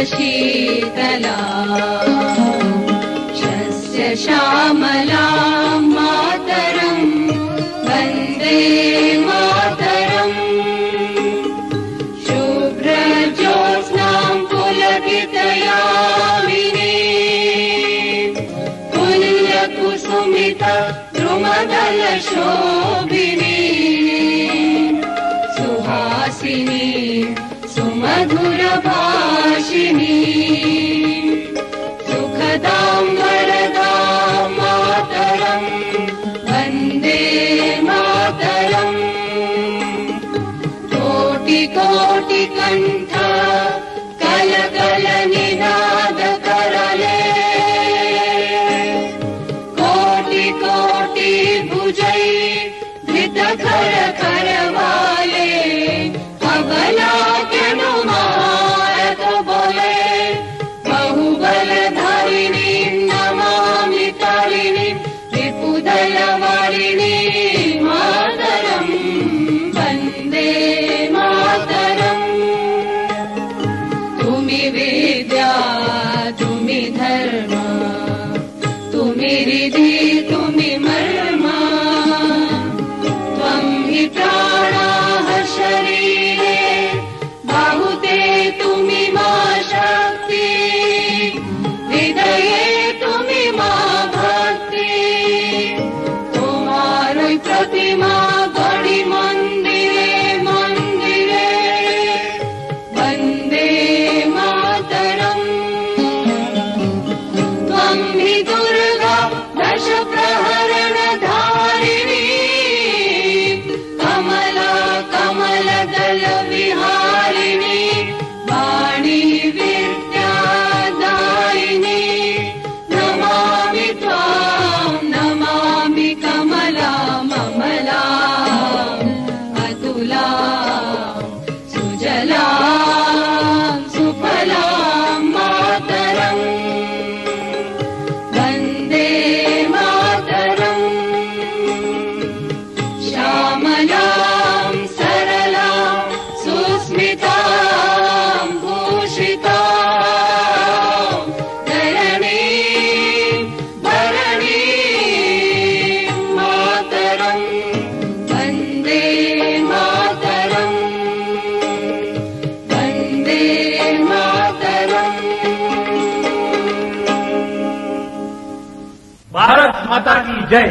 शीतला शस्य श्यामला मातरम् वन्दे मातरम् शुभ्रज्योत्स्नां पुलकितयामिनी पुण्यकुसुमित द्रुमदलशोभिनी सुहासिनी सुमधुरभाषिणी सुखदां वरदां मातरम् वन्दे मातरम् कोटिकोटिकण्ठ कलकलनिनादकरले कोटि भुजै धृतखरखरवाले अबला मारत बोले बहुबलधारिणी नमामि तारिणी रिपुदलवारिणी मातरम् वन्दे मातरम् तुमि विद्या तुमि धर्म तुमि रिधि तुमि मर्म त्वं हि प्राणाः शरीरे बाहुते तुमि मा शक्ति हृदये तुमि मा भक्ति तुम्हारी प्रतिमा गढ़ी मंदिरे मंदिरे वन्दे मातरम् त्वं हि दुर्गा दश प्रहरण धारिणी कमला कमलदल विहारिणी वाणी विद्यादायिनी नमामि त्वां नमामि कमला ममला अतुला सुजला सुफला मातरम् वन्दे मातरम् श्यामलां सरलां सुस्मितां भूषितां धरणीं भरणीं मातरम् वन्दे मातरम् वन्दे मातरम्। भारत माता की जय।